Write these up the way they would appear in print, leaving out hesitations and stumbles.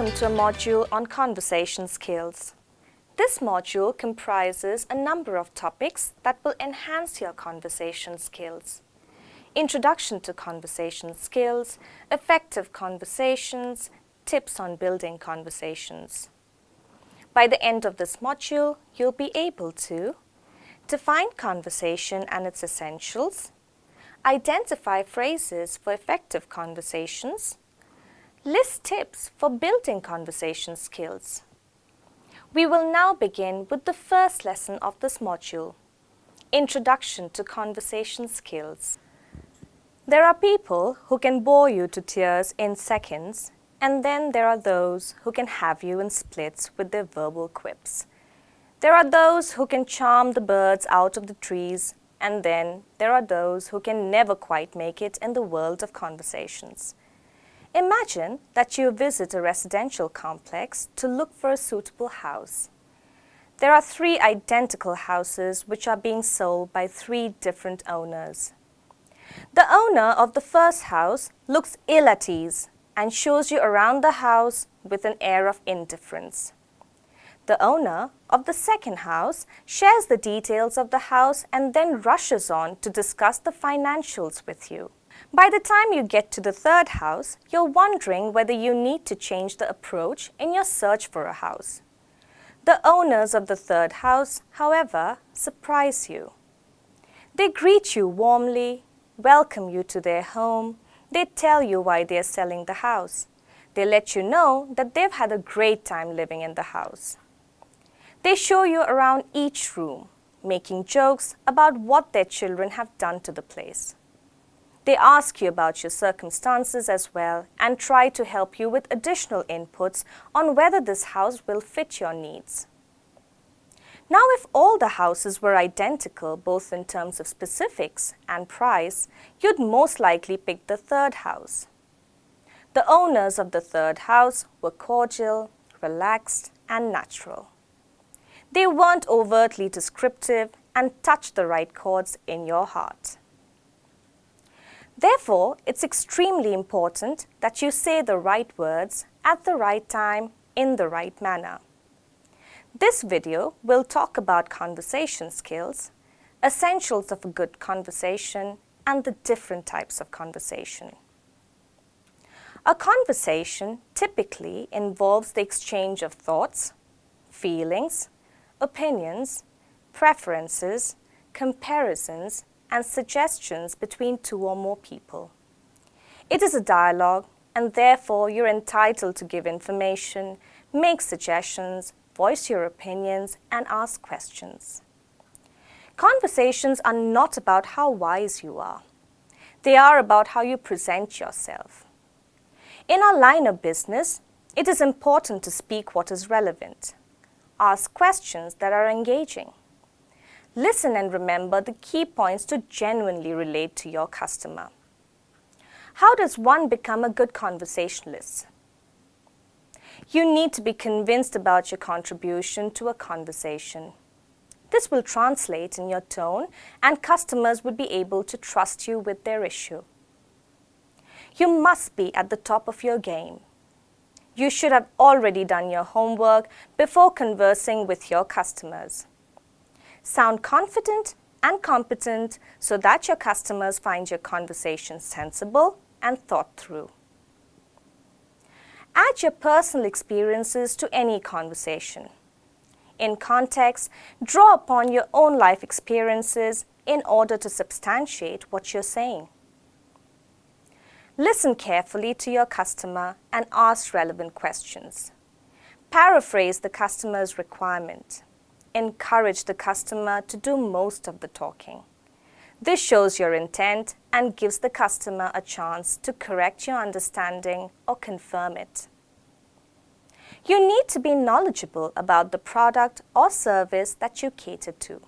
Welcome to a module on conversation skills. This module comprises a number of topics that will enhance your conversation skills. Introduction to conversation skills, effective conversations, tips on building conversations. By the end of this module, you'll be able to define conversation and its essentials, identify phrases for effective conversations, list tips for building conversation skills. We will now begin with the first lesson of this module, Introduction to Conversation Skills. There are people who can bore you to tears in seconds, and then there are those who can have you in splits with their verbal quips. There are those who can charm the birds out of the trees, and then there are those who can never quite make it in the world of conversations. Imagine that you visit a residential complex to look for a suitable house. There are 3 identical houses which are being sold by 3 different owners. The owner of the first house looks ill at ease and shows you around the house with an air of indifference. The owner of the second house shares the details of the house and then rushes on to discuss the financials with you. By the time you get to the third house, you're wondering whether you need to change the approach in your search for a house. The owners of the third house, however, surprise you. They greet you warmly, welcome you to their home. They tell you why they're selling the house. They let you know that they've had a great time living in the house. They show you around each room, making jokes about what their children have done to the place. They ask you about your circumstances as well and try to help you with additional inputs on whether this house will fit your needs. Now, if all the houses were identical both in terms of specifics and price, you'd most likely pick the third house. The owners of the third house were cordial, relaxed, and natural. They weren't overtly descriptive and touched the right chords in your heart. Therefore, it's extremely important that you say the right words at the right time in the right manner. This video will talk about conversation skills, essentials of a good conversation, and the different types of conversation. A conversation typically involves the exchange of thoughts, feelings, opinions, preferences, comparisons, and suggestions between 2 or more people. It is a dialogue, and therefore you're entitled to give information, make suggestions, voice your opinions, and ask questions. Conversations are not about how wise you are. They are about how you present yourself. In our line of business, it is important to speak what is relevant. Ask questions that are engaging. Listen and remember the key points to genuinely relate to your customer. How does one become a good conversationalist? You need to be convinced about your contribution to a conversation. This will translate in your tone, and customers would be able to trust you with their issue. You must be at the top of your game. You should have already done your homework before conversing with your customers. Sound confident and competent so that your customers find your conversation sensible and thought through. Add your personal experiences to any conversation. In context, draw upon your own life experiences in order to substantiate what you're saying. Listen carefully to your customer and ask relevant questions. Paraphrase the customer's requirement. Encourage the customer to do most of the talking. This shows your intent and gives the customer a chance to correct your understanding or confirm it. You need to be knowledgeable about the product or service that you cater to.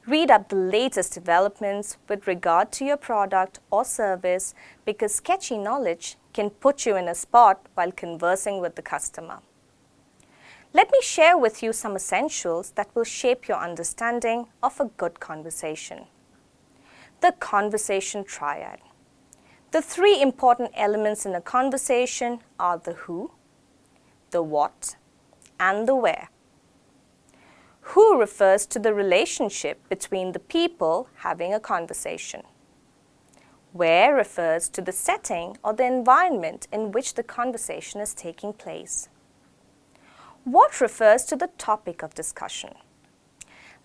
Read up the latest developments with regard to your product or service because sketchy knowledge can put you in a spot while conversing with the customer. Let me share with you some essentials that will shape your understanding of a good conversation. The conversation triad. The 3 important elements in a conversation are the who, the what, and the where. Who refers to the relationship between the people having a conversation. Where refers to the setting or the environment in which the conversation is taking place. What refers to the topic of discussion.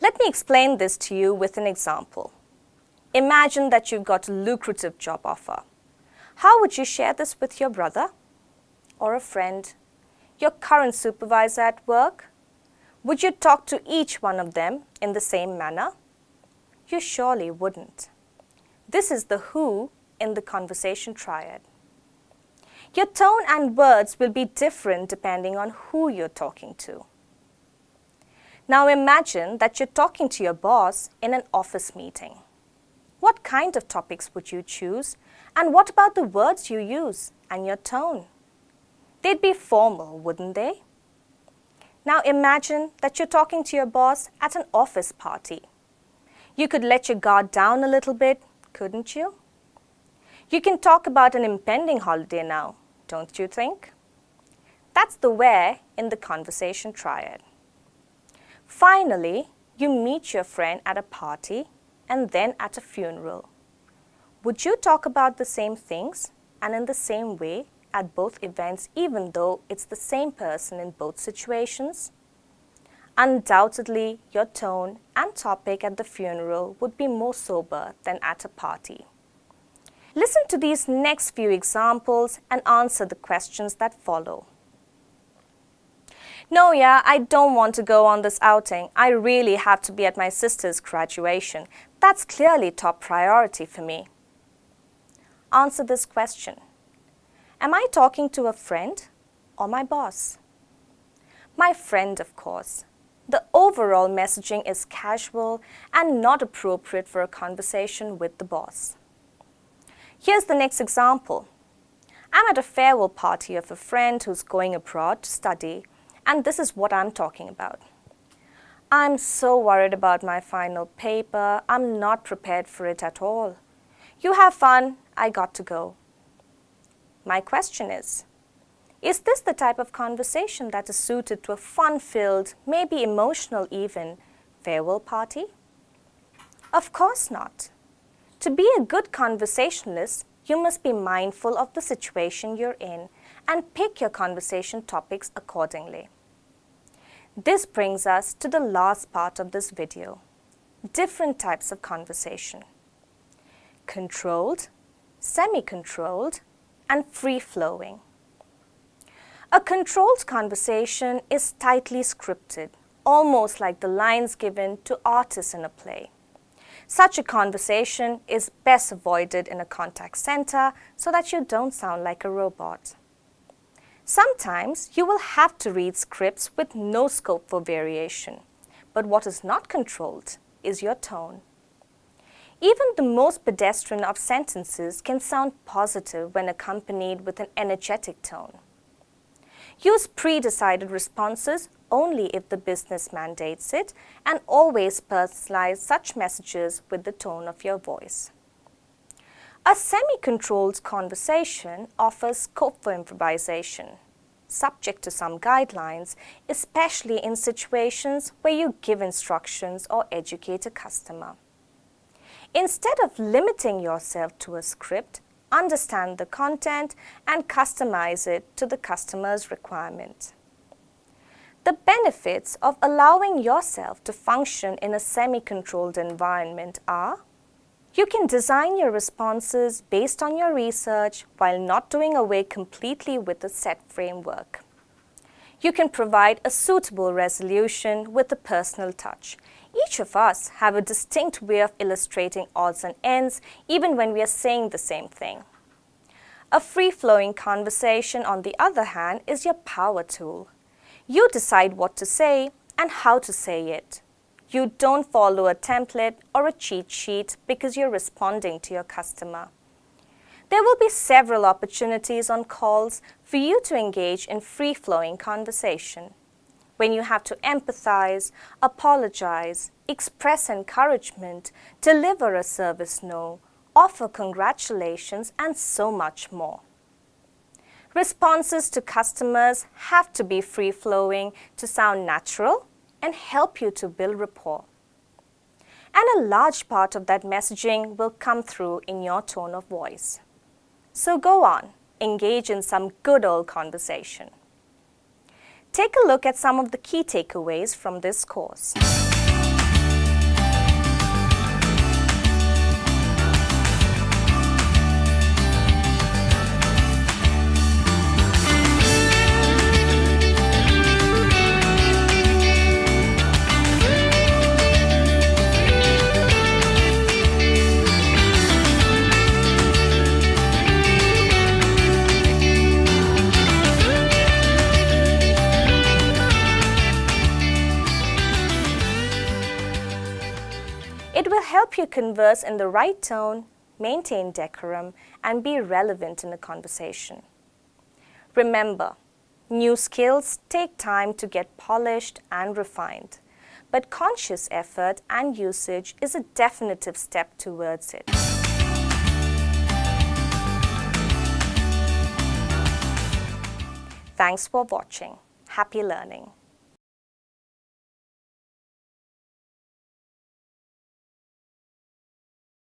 Let me explain this to you with an example. Imagine that you've got a lucrative job offer. How would you share this with your brother or a friend, your current supervisor at work? Would you talk to each one of them in the same manner? You surely wouldn't. This is the who in the conversation triad. Your tone and words will be different depending on who you're talking to. Now imagine that you're talking to your boss in an office meeting. What kind of topics would you choose? And what about the words you use and your tone? They'd be formal, wouldn't they? Now imagine that you're talking to your boss at an office party. You could let your guard down a little bit, couldn't you? You can talk about an impending holiday now, don't you think? That's the where in the conversation triad. Finally, you meet your friend at a party and then at a funeral. Would you talk about the same things and in the same way at both events, even though it's the same person in both situations? Undoubtedly, your tone and topic at the funeral would be more sober than at a party. Listen to these next few examples and answer the questions that follow. No, I don't want to go on this outing. I really have to be at my sister's graduation. That's clearly top priority for me. Answer this question. Am I talking to a friend or my boss? My friend, of course. The overall messaging is casual and not appropriate for a conversation with the boss. Here's the next example. I'm at a farewell party of a friend who's going abroad to study, and this is what I'm talking about. I'm so worried about my final paper. I'm not prepared for it at all. You have fun. I got to go. My question is this the type of conversation that is suited to a fun-filled, maybe emotional even, farewell party? Of course not. To be a good conversationalist, you must be mindful of the situation you're in and pick your conversation topics accordingly. This brings us to the last part of this video, different types of conversation. Controlled, semi-controlled, and free-flowing. A controlled conversation is tightly scripted, almost like the lines given to artists in a play. Such a conversation is best avoided in a contact center so that you don't sound like a robot. Sometimes you will have to read scripts with no scope for variation, but what is not controlled is your tone. Even the most pedestrian of sentences can sound positive when accompanied with an energetic tone. Use pre-decided responses only if the business mandates it, and always personalize such messages with the tone of your voice. A semi-controlled conversation offers scope for improvisation, subject to some guidelines, especially in situations where you give instructions or educate a customer. Instead of limiting yourself to a script, understand the content and customize it to the customer's requirement. The benefits of allowing yourself to function in a semi-controlled environment are: you can design your responses based on your research while not doing away completely with the set framework. You can provide a suitable resolution with a personal touch. Each of us have a distinct way of illustrating odds and ends, even when we are saying the same thing. A free-flowing conversation, on the other hand, is your power tool. You decide what to say and how to say it. You don't follow a template or a cheat sheet because you're responding to your customer. There will be several opportunities on calls for you to engage in free-flowing conversation. When you have to empathize, apologize, express encouragement, deliver a service no, offer congratulations, and so much more. Responses to customers have to be free-flowing to sound natural and help you to build rapport. And a large part of that messaging will come through in your tone of voice. So go on, engage in some good old conversation. Take a look at some of the key takeaways from this course. It will help you converse in the right tone, maintain decorum, and be relevant in a conversation. Remember, new skills take time to get polished and refined, but conscious effort and usage is a definitive step towards it. Thanks for watching. Happy learning.